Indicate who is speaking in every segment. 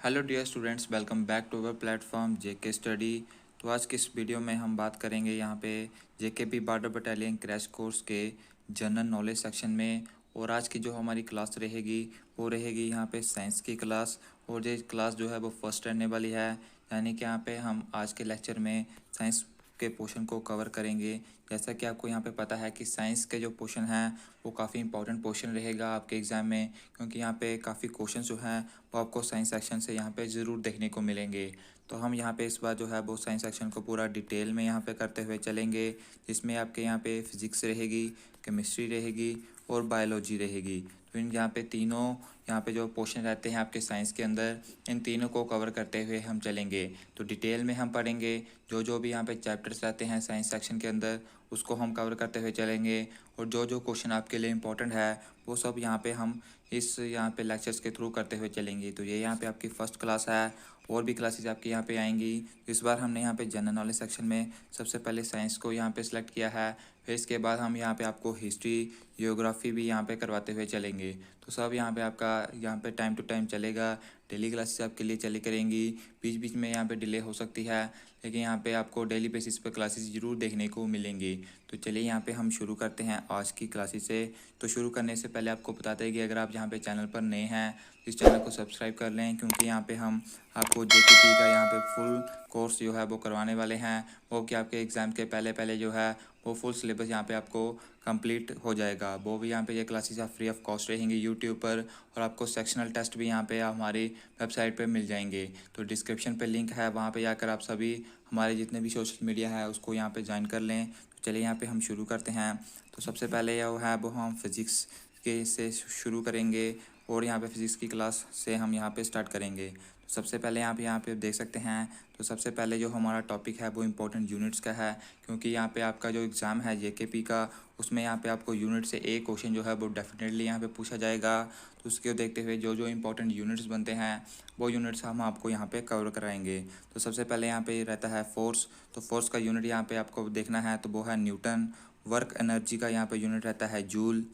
Speaker 1: Hello dear students, welcome back to our platform JK study. तो आज की इस वीडियो में हम बात करेंगे यहाँ पे JKP border battalion crash course के जनरल नॉलेज सेक्शन में। और आज की जो हमारी क्लास रहेगी वो रहेगी यहाँ पे साइंस की क्लास। और ये क्लास जो है वो फर्स्ट रहने वाली है, यानी कि यहाँ पे हम आज के लेक्चर में साइंस के पोर्शन को कवर करेंगे। जैसा कि आपको यहाँ पे पता है कि साइंस के जो पोर्शन हैं वो काफ़ी इंपॉर्टेंट पोर्शन रहेगा आपके एग्ज़ाम में, क्योंकि यहाँ पे काफ़ी क्वेश्चन जो हैं वो आपको साइंस सेक्शन से यहाँ पे ज़रूर देखने को मिलेंगे। तो हम यहाँ पे इस बार जो है वो साइंस सेक्शन को पूरा डिटेल में यहाँ पे करते हुए चलेंगे, जिसमें आपके यहाँ पे फिज़िक्स रहेगी, केमिस्ट्री रहेगी और बायोलॉजी रहेगी। तो इन यहाँ पे तीनों यहाँ पे जो पोर्शन रहते हैं आपके साइंस के अंदर, इन तीनों को कवर करते हुए हम चलेंगे। तो डिटेल में हम पढ़ेंगे जो जो भी यहाँ पे चैप्टर्स रहते हैं साइंस सेक्शन के अंदर, उसको हम कवर करते हुए चलेंगे। और जो जो क्वेश्चन आपके लिए इंपॉर्टेंट है वो सब यहाँ पे हम इस यहाँ पे लेक्चर्स के थ्रू करते हुए चलेंगे। तो ये यहाँ पे आपकी फ़र्स्ट क्लास है, और भी क्लासेस आपके यहाँ पे आएंगी। इस बार हमने यहाँ पे जनरल नॉलेज सेक्शन में सबसे पहले साइंस को यहाँ पे सिलेक्ट किया है, फिर इसके बाद हम यहाँ पे आपको हिस्ट्री, जियोग्राफी भी यहाँ पे करवाते हुए चलेंगे। तो सब यहाँ पे आपका यहाँ पे टाइम टू टाइम चलेगा। डेली क्लासेस आपके लिए चली करेंगी, बीच बीच में यहाँ पे डिले हो सकती है, लेकिन यहाँ पे आपको डेली बेसिस पे क्लासेस ज़रूर देखने को मिलेंगी। तो चलिए यहाँ पे हम शुरू करते हैं आज की क्लासेस से। तो शुरू करने से पहले आपको बताते हैं कि अगर आप यहाँ पे चैनल पर नए हैं तो इस चैनल को सब्सक्राइब कर लें, क्योंकि यहाँ पे हम आपको जेकेपी का यहाँ पे फुल कोर्स जो है वो करवाने वाले हैं। वो कि आपके एग्ज़ाम के पहले पहले जो है वो फुल सिलेबस यहाँ पे आपको कंप्लीट हो जाएगा। वो भी यहाँ पे ये क्लासेस आप फ्री ऑफ कॉस्ट रहेंगी यूट्यूब पर, और आपको सेक्शनल टेस्ट भी यहाँ पे हमारी वेबसाइट पे मिल जाएंगे। तो डिस्क्रिप्शन पे लिंक है, वहाँ पे जाकर आप सभी हमारे जितने भी सोशल मीडिया है उसको यहाँ पे ज्वाइन कर लें। तो चलिए यहाँ पे हम शुरू करते हैं। तो सबसे पहले यह है वो हम फिज़िक्स के से शुरू करेंगे, और यहाँ पे फिज़िक्स की क्लास से हम यहाँ पे स्टार्ट करेंगे। तो सबसे पहले यहाँ पे देख सकते हैं। तो सबसे पहले जो हमारा टॉपिक है वो इम्पोर्टेंट यूनिट्स का है, क्योंकि यहाँ पे आपका जो एग्ज़ाम है जेकेपी का, उसमें यहाँ पे आपको यूनिट से एक क्वेश्चन जो है वो डेफिनेटली यहाँ पे पूछा जाएगा। तो उसको देखते हुए जो जो इम्पोर्टेंट यूनिट्स बनते हैं वो यूनिट्स हम आपको यहाँ पे कवर कराएंगे। तो सबसे पहले यहाँ पे रहता है फोर्स। तो फोर्स का यूनिट यहाँ पे आपको देखना है तो वो है न्यूटन। वर्क एनर्जी का यहाँ पे यूनिट रहता है जूल।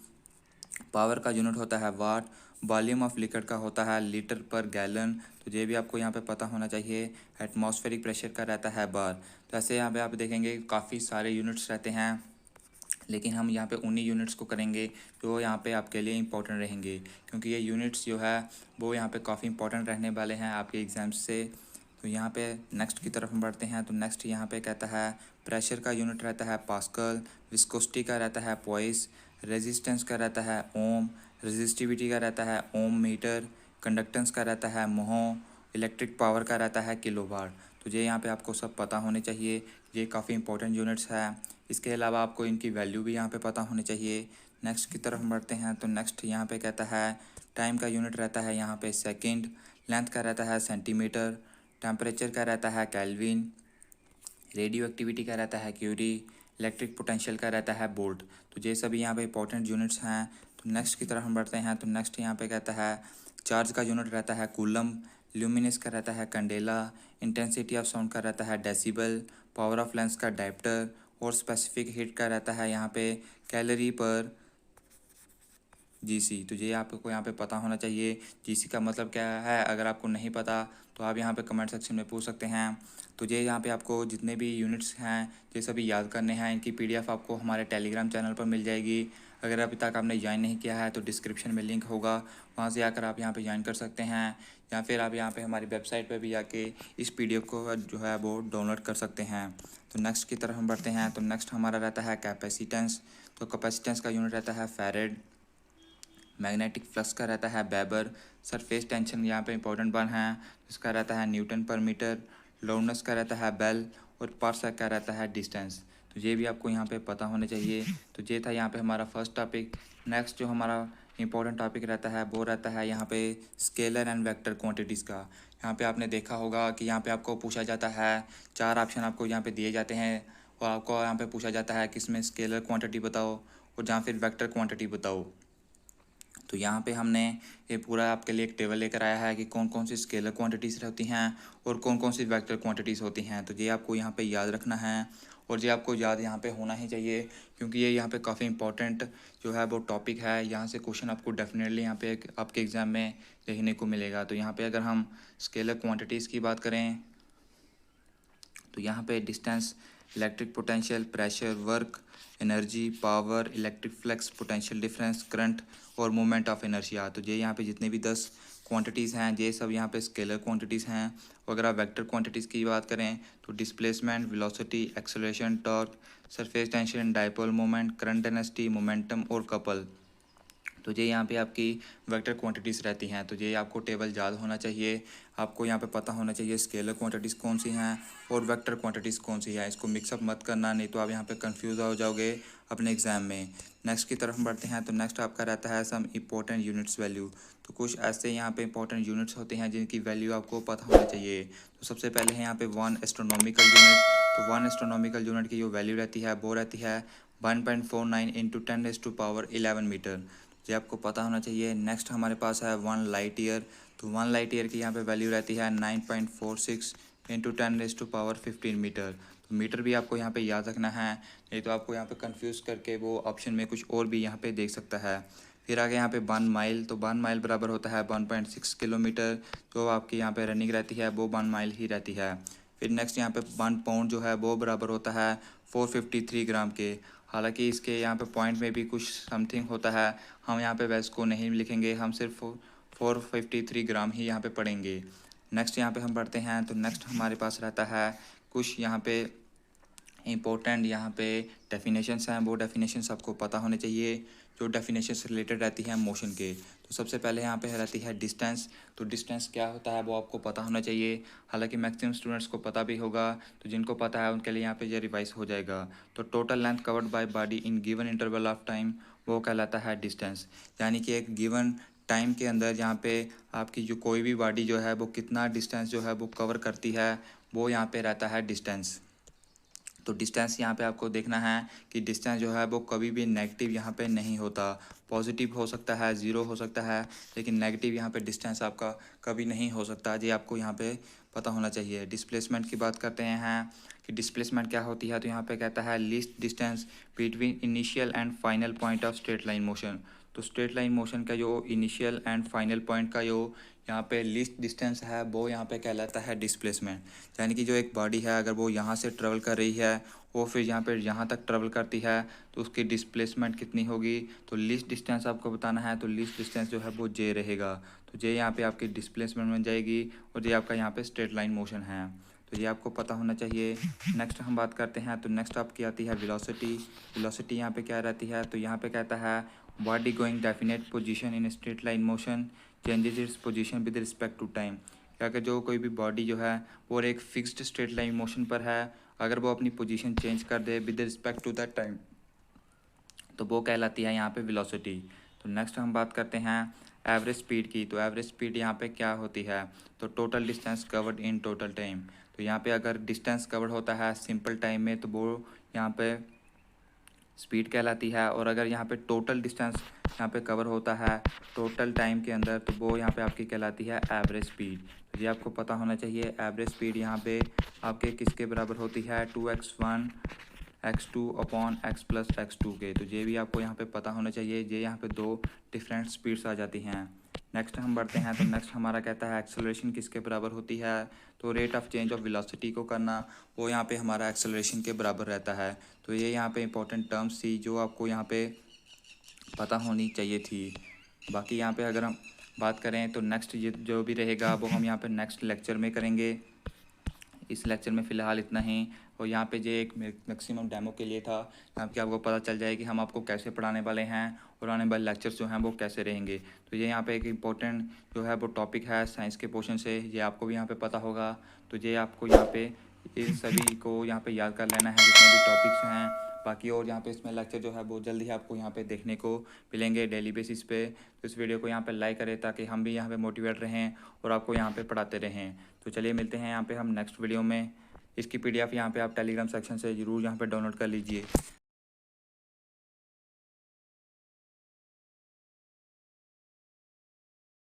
Speaker 1: पावर का यूनिट होता है वाट। वॉल्यूम ऑफ लिक्विड का होता है लीटर पर गैलन। तो ये भी आपको यहाँ पे पता होना चाहिए। एटमॉस्फेरिक प्रेशर का रहता है बार। तो ऐसे यहाँ पे आप देखेंगे काफ़ी सारे यूनिट्स रहते हैं, लेकिन हम यहाँ पे उन्हीं यूनिट्स को करेंगे जो यहाँ पे आपके लिए इंपॉर्टेंट रहेंगे, क्योंकि ये यूनिट्स जो है वो यहाँ पे काफ़ी इंपॉर्टेंट रहने वाले हैं आपके एग्ज़ाम्स से। तो यहाँ पे नेक्स्ट की तरफ हम बढ़ते हैं। तो नेक्स्ट यहाँ पे कहता है प्रेशर का यूनिट रहता है पास्कल। विस्कोसिटी का रहता है पॉइस। रेजिस्टेंस का रहता है ओम। रेजिस्टिविटी का रहता है ओम मीटर। कंडक्टेंस का रहता है मोह। इलेक्ट्रिक पावर का रहता है किलोवाट। तो ये यहाँ पे आपको सब पता होने चाहिए, ये काफ़ी इंपॉर्टेंट यूनिट्स है। इसके अलावा आपको इनकी वैल्यू भी यहाँ पे पता होनी चाहिए। नेक्स्ट की तरफ बढ़ते हैं। तो नेक्स्ट यहाँ पे कहता है टाइम का यूनिट रहता है यहाँ पे सेकंड। लेंथ का रहता है सेंटीमीटर। टेम्परेचर का रहता है केल्विन। रेडियो एक्टिविटी का रहता है क्यूरी। इलेक्ट्रिक पोटेंशियल का रहता है वोल्ट। तो ये सभी यहाँ पे इंपॉर्टेंट यूनिट्स हैं। तो नेक्स्ट की तरफ हम बढ़ते हैं। तो नेक्स्ट यहाँ पे कहता है चार्ज का यूनिट रहता है कूलम। ल्यूमिनस का रहता है कैंडेला। इंटेंसिटी ऑफ साउंड का रहता है डेसिबल। पावर ऑफ लेंस का डायप्टर। और स्पेसिफिक हीट का रहता है यहाँ पे कैलोरी पर जीसी। तो ये आपको यहाँ पे पता होना चाहिए जीसी का मतलब क्या है। अगर आपको नहीं पता तो आप यहाँ पे कमेंट सेक्शन में पूछ सकते हैं। तो ये यहाँ पे आपको जितने भी यूनिट्स हैं ये सभी याद करने हैं। इनकी पीडीएफ आपको हमारे टेलीग्राम चैनल पर मिल जाएगी। अगर अभी तक आपने ज्वाइन नहीं किया है तो डिस्क्रिप्शन में लिंक होगा, वहाँ से आकर आप यहाँ पे ज्वाइन कर सकते हैं, या फिर आप यहाँ पे हमारी वेबसाइट पर भी जाके इस पीडीएफ को जो है वो डाउनलोड कर सकते हैं। तो नेक्स्ट की तरफ हम बढ़ते हैं। तो नेक्स्ट हमारा रहता है कैपेसिटेंस। तो कैपेसिटेंस का यूनिट रहता है फैरेड। मैग्नेटिक फ्लक्स का रहता है वेबर। सरफेस टेंशन यहाँ पे इंपॉर्टेंट वन है, इसका रहता है न्यूटन पर मीटर। लाउडनेस का रहता है बेल। और पार्सेक का रहता है डिस्टेंस। तो ये भी आपको यहाँ पे पता होने चाहिए। तो ये था यहाँ पे हमारा फर्स्ट टॉपिक। नेक्स्ट जो हमारा इंपॉर्टेंट टॉपिक रहता है वो रहता है यहाँ पे स्केलर एंड वेक्टर क्वांटिटीज़ का। यहाँ पे आपने देखा होगा कि यहाँ पे आपको पूछा जाता है, चार ऑप्शन आपको यहाँ पे दिए जाते हैं, और आपको यहाँ पे पूछा जाता है कि इसमें स्केलर क्वांटिटी बताओ और या फिर वेक्टर क्वांटिटी बताओ। तो यहाँ पे हमने ये पूरा आपके लिए एक टेबल लेकर आया है कि कौन कौन सी स्केलर क्वांटिटीज़ होती हैं और कौन कौन सी वेक्टर क्वांटिटीज़ होती हैं। तो ये आपको यहाँ पे याद रखना है। और ये आपको याद यहाँ पे होना ही चाहिए, क्योंकि ये यहाँ पे काफ़ी इंपॉर्टेंट जो है वो टॉपिक है। यहाँ से क्वेश्चन आपको डेफिनेटली यहाँ पे आपके एग्ज़ाम में देखने को मिलेगा। तो यहाँ पे अगर हम स्केलर क्वांटिटीज़ की बात करें तो यहाँ पे distance, electric potential, pressure, work, energy, power, electric flux, potential difference, current और मोमेंट ऑफ इनर्शिया। तो ये यहाँ पे जितने भी 10 क्वांटिटीज़ हैं ये सब यहाँ पे स्केलर क्वांटिटीज़ हैं। और अगर आप वेक्टर क्वांटिटीज़ की बात करें तो displacement, velocity, acceleration, torque, surface tension, dipole moment, current density, momentum और कपल। तो ये यहाँ पे आपकी वेक्टर क्वांटिटीज़ रहती हैं। तो ये आपको टेबल याद होना चाहिए। आपको यहाँ पे पता होना चाहिए स्केलर क्वांटिटीज़ कौन सी हैं और वेक्टर क्वांटिटीज़ कौन सी हैं। इसको मिक्सअप मत करना, नहीं तो आप यहाँ पे कंफ्यूज हो जाओगे अपने एग्ज़ाम में। नेक्स्ट की तरफ बढ़ते हैं तो नेक्स्ट आपका रहता है सम इंपॉर्टेंट यूनिट्स वैल्यू। तो कुछ ऐसे यहाँ पे इंपॉर्टेंट यूनिट्स होते हैं जिनकी वैल्यू आपको पता होना चाहिए। तो सबसे पहले है यहाँ पे 1 एस्ट्रोनॉमिकल यूनिट। तो 1 एस्ट्रोनॉमिकल यूनिट की जो वैल्यू रहती है वो रहती है 1.49 इंटू 10⁻11 मीटर। ये आपको पता होना चाहिए। नेक्स्ट हमारे पास है 1 लाइट ईयर। तो 1 लाइट ईयर की यहाँ पे वैल्यू रहती है 9.46 इंटू 10⁻15 मीटर। तो मीटर भी आपको यहाँ पे याद रखना है, नहीं तो आपको यहाँ पे कंफ्यूज करके वो ऑप्शन में कुछ और भी यहाँ पे देख सकता है। फिर आगे यहाँ पे 1 माइल। तो 1 माइल बराबर होता है 1.6 किलोमीटर। जो आपकी यहाँ पे रनिंग रहती है वो 1 माइल ही रहती है। फिर नेक्स्ट यहाँ पे 1 पाउंड जो है वो बराबर होता है 453 ग्राम के। हालांकि इसके यहाँ पे पॉइंट में भी कुछ समथिंग होता है, हम यहाँ पे वैस को नहीं लिखेंगे, हम सिर्फ 453 ग्राम ही यहाँ पे पढ़ेंगे। नेक्स्ट यहाँ पे हम पढ़ते हैं तो नेक्स्ट हमारे पास रहता है कुछ यहाँ पे इम्पोर्टेंट यहाँ पे डेफिनेशंस हैं। वो डेफिनेशंस आपको पता होने चाहिए जो डेफिनेशंस रिलेटेड रहती हैं मोशन के। तो सबसे पहले यहाँ पे रहती है डिस्टेंस। तो डिस्टेंस क्या होता है वो आपको पता होना चाहिए। हालांकि मैक्सिमम स्टूडेंट्स को पता भी होगा, तो जिनको पता है उनके लिए यहाँ पे ये रिवाइज हो जाएगा। तो total length covered by body in given interval of time वो कहलाता है डिस्टेंस। यानी कि एक गिवन टाइम के अंदर यहाँ पे आपकी जो कोई भी बॉडी जो है वो कितना डिस्टेंस जो है वो कवर करती है, वो यहाँ पे रहता है डिस्टेंस। तो डिस्टेंस यहाँ पे आपको देखना है कि डिस्टेंस जो है वो कभी भी नेगेटिव यहाँ पे नहीं होता। पॉजिटिव हो सकता है, ज़ीरो हो सकता है, लेकिन नेगेटिव यहाँ पे डिस्टेंस आपका कभी नहीं हो सकता। ये आपको यहाँ पे पता होना चाहिए। डिस्प्लेसमेंट की बात करते हैं कि डिस्प्लेसमेंट क्या होती है। तो यहाँ पे कहता है least distance between initial and final point of straight line motion. तो स्ट्रेट लाइन मोशन का जो इनिशियल एंड फाइनल पॉइंट का जो यहाँ पे लीस्ट डिस्टेंस है वो यहाँ पे कहलाता है डिस्प्लेसमेंट। यानी कि जो एक बॉडी है अगर वो यहाँ से ट्रेवल कर रही है वो फिर यहाँ पे यहाँ तक ट्रेवल करती है तो उसकी डिस्प्लेसमेंट कितनी होगी। तो लीस्ट डिस्टेंस आपको बताना है, तो लीस्ट डिस्टेंस जो है वो जे रहेगा। तो जे यहाँ पे आपकी डिस्प्लेसमेंट बन जाएगी और ये आपका यहाँ पे स्ट्रेट लाइन मोशन है। तो ये आपको पता होना चाहिए। नेक्स्ट हम बात करते हैं तो नेक्स्ट आपकी आती है वेलोसिटी। वेलोसिटी यहाँ पे क्या रहती है। तो यहाँ पे कहता है body going definite position in straight line motion changes its position with respect to time. क्या कि जो कोई भी बॉडी जो है वो एक फिक्स्ड स्ट्रेट लाइन मोशन पर है, अगर वो अपनी पोजीशन चेंज कर दे with respect to that time तो वो कहलाती है यहाँ पे वेलोसिटी। तो नेक्स्ट हम बात करते हैं एवरेज स्पीड की। तो एवरेज स्पीड यहाँ पे क्या होती है। तो total distance covered in total time. तो यहाँ पे अगर डिस्टेंस कवर्ड होता है सिंपल टाइम में तो वो यहाँ पे स्पीड कहलाती है, और अगर यहाँ पे टोटल डिस्टेंस यहाँ पे कवर होता है टोटल टाइम के अंदर तो वो यहाँ पे आपकी कहलाती है एवरेज स्पीड। तो ये आपको पता होना चाहिए। एवरेज स्पीड यहाँ पे आपके किसके बराबर होती है 2x1 x2 upon x plus x2 के। तो ये भी आपको यहाँ पे पता होना चाहिए। ये यहाँ पे दो डिफरेंट स्पीड्स आ जाती हैं। नेक्स्ट हम बढ़ते हैं तो नेक्स्ट हमारा कहता है एक्सेलरेशन किसके बराबर होती है। तो rate of change of velocity को करना वो यहाँ पे हमारा एक्सेलरेशन के बराबर रहता है। तो ये यहाँ पे इंपॉर्टेंट टर्म्स थी जो आपको यहाँ पे पता होनी चाहिए थी। बाकी यहाँ पे अगर हम बात करें तो नेक्स्ट ये जो भी रहेगा वो हम यहाँ पे नेक्स्ट लेक्चर में करेंगे। इस लेक्चर में फ़िलहाल इतना ही। और यहाँ पे जो एक मैक्सिमम डेमो के लिए था यहाँ पे आपको पता चल जाए कि हम आपको कैसे पढ़ाने वाले हैं और आने वाले लेक्चर्स जो हैं वो कैसे रहेंगे। तो ये यहाँ पे एक इम्पोर्टेंट जो है वो टॉपिक है साइंस के पोर्शन से, ये आपको भी यहाँ पे पता होगा। तो ये आपको यहाँ पे इन सभी को यहाँ पे याद कर लेना है जितने भी टॉपिक्स हैं। बाकी और यहाँ पे इसमें लेक्चर जो है वो जल्दी ही आपको यहाँ पे देखने को मिलेंगे डेली बेसिस पे। तो इस वीडियो को यहाँ पे लाइक करें ताकि हम भी यहाँ पे मोटिवेट रहें और आपको यहाँ पे पढ़ाते रहें। तो चलिए मिलते हैं यहाँ पे हम नेक्स्ट वीडियो में। इसकी PDF यहाँ पे आप टेलीग्राम सेक्शन से ज़रूर यहाँ पे डाउनलोड कर लीजिए।